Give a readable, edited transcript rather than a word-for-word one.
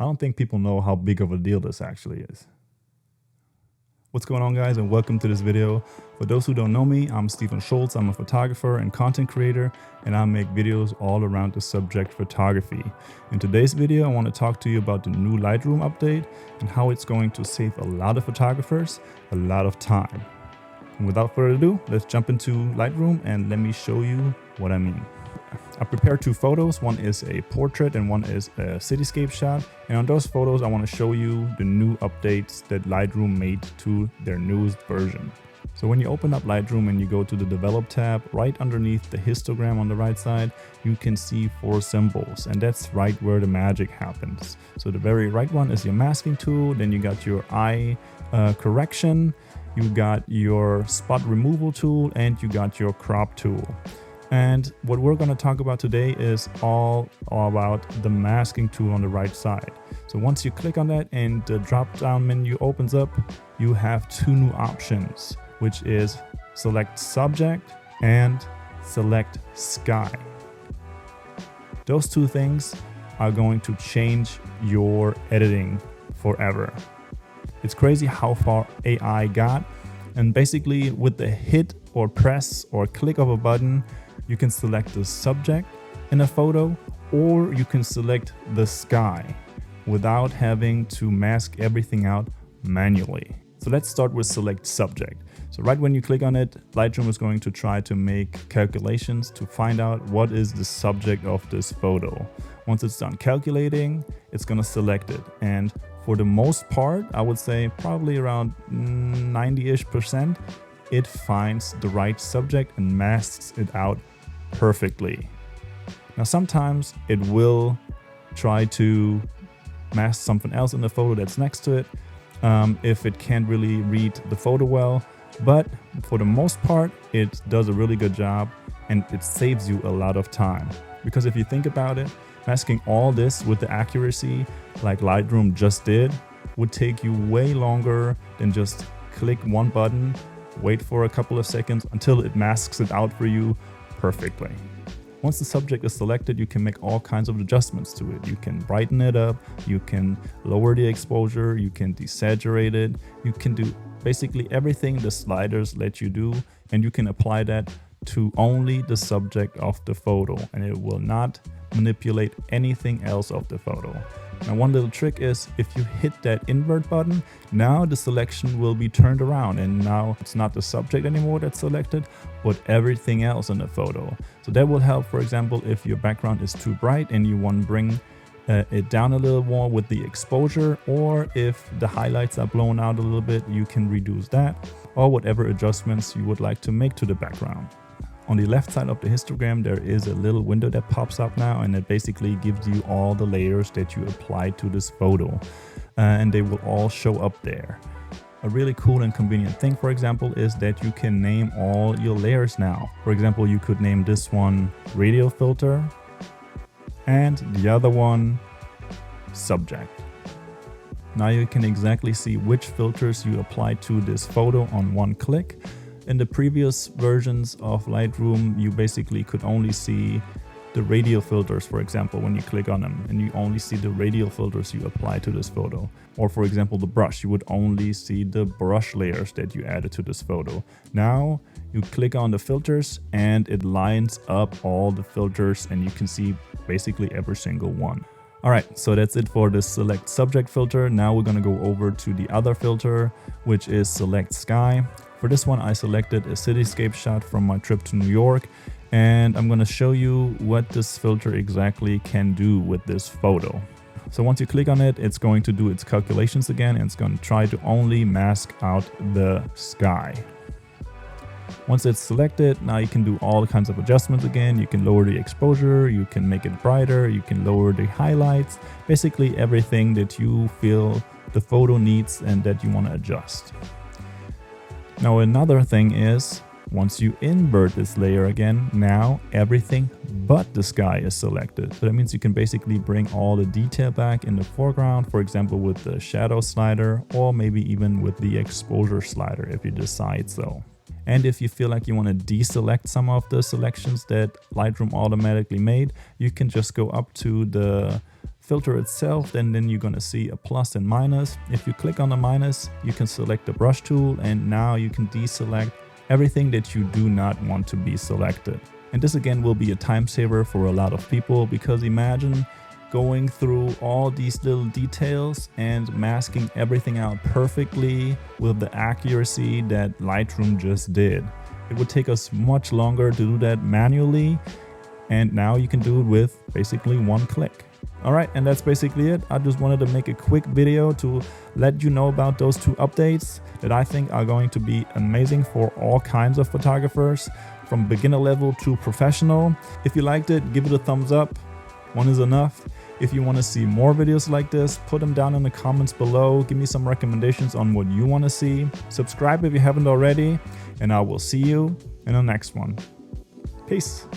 I don't think people know how big of a deal this actually is. What's going on, guys, and welcome to this video. For those who don't know me, I'm Stephen Schultz. I'm a photographer and content creator, and I make videos all around the subject photography. In today's video, I want to talk to you about the new Lightroom update and how it's going to save a lot of photographers a lot of time. And without further ado, let's jump into Lightroom and let me show you what I mean. I prepared two photos. One is a portrait and one is a cityscape shot. And on those photos, I want to show you the new updates that Lightroom made to their newest version. So when you open up Lightroom and you go to the Develop tab, right underneath the histogram on the right side, you can see 4 symbols, and that's right where the magic happens. So the very right one is your masking tool, then you got your eye correction, you got your spot removal tool, and you got your crop tool. And what we're going to talk about today is all about the masking tool on the right side. So once you click on that and the drop down menu opens up, you have 2 new options, which is select subject and select sky. Those 2 things are going to change your editing forever. It's crazy how far AI got. And basically with the hit or press or click of a button, you can select the subject in a photo, or you can select the sky without having to mask everything out manually. So let's start with select subject. So right when you click on it, Lightroom is going to try to make calculations to find out what is the subject of this photo. Once it's done calculating, it's going to select it. And for the most part, I would say probably around 90-ish%, it finds the right subject and masks it out perfectly. Now sometimes it will try to mask something else in the photo that's next to it if it can't really read the photo well, but for the most part it does a really good job and it saves you a lot of time. Because if you think about it, masking all this with the accuracy like Lightroom just did would take you way longer than just click one button, wait for a couple of seconds until it masks it out for you perfectly. Once the subject is selected, you can make all kinds of adjustments to it. You can brighten it up, you can lower the exposure, you can desaturate it, you can do basically everything the sliders let you do, and you can apply that to only the subject of the photo, and it will not manipulate anything else of the photo. Now one little trick is if you hit that invert button, now the selection will be turned around and now it's not the subject anymore that's selected, but everything else in the photo. So that will help, for example, if your background is too bright and you want to bring it down a little more with the exposure, or if the highlights are blown out a little bit, you can reduce that, or whatever adjustments you would like to make to the background. On the left side of the histogram, there is a little window that pops up now, and it basically gives you all the layers that you applied to this photo, and they will all show up there. A really cool and convenient thing, for example, is that you can name all your layers now. For example, you could name this one radial filter and the other one subject. Now you can exactly see which filters you applied to this photo on one click. In the previous versions of Lightroom, you basically could only see the radial filters, for example, when you click on them, and you only see the radial filters you apply to this photo. Or for example, the brush, you would only see the brush layers that you added to this photo. Now you click on the filters and it lines up all the filters and you can see basically every single one. All right, so that's it for the select subject filter. Now we're gonna go over to the other filter, which is select sky. For this one, I selected a cityscape shot from my trip to New York, and I'm going to show you what this filter exactly can do with this photo. So once you click on it, it's going to do its calculations again, and it's going to try to only mask out the sky. Once it's selected, now you can do all kinds of adjustments again. You can lower the exposure, you can make it brighter, you can lower the highlights, basically everything that you feel the photo needs and that you want to adjust. Now another thing is, once you invert this layer again, now everything but the sky is selected. So that means you can basically bring all the detail back in the foreground, for example with the shadow slider, or maybe even with the exposure slider if you decide so. And if you feel like you want to deselect some of the selections that Lightroom automatically made, you can just go up to the filter itself, then you're gonna see a plus and minus. If you click on the minus, you can select the brush tool, and now you can deselect everything that you do not want to be selected. And this again will be a time saver for a lot of people, because imagine going through all these little details and masking everything out perfectly with the accuracy that Lightroom just did. It would take us much longer to do that manually, and now you can do it with basically one click. All right, and that's basically it. I just wanted to make a quick video to let you know about those two updates that I think are going to be amazing for all kinds of photographers, from beginner level to professional. If you liked it, give it a thumbs up. One is enough. If you want to see more videos like this, put them down in the comments below. Give me some recommendations on what you want to see. Subscribe if you haven't already, and I will see you in the next one. Peace.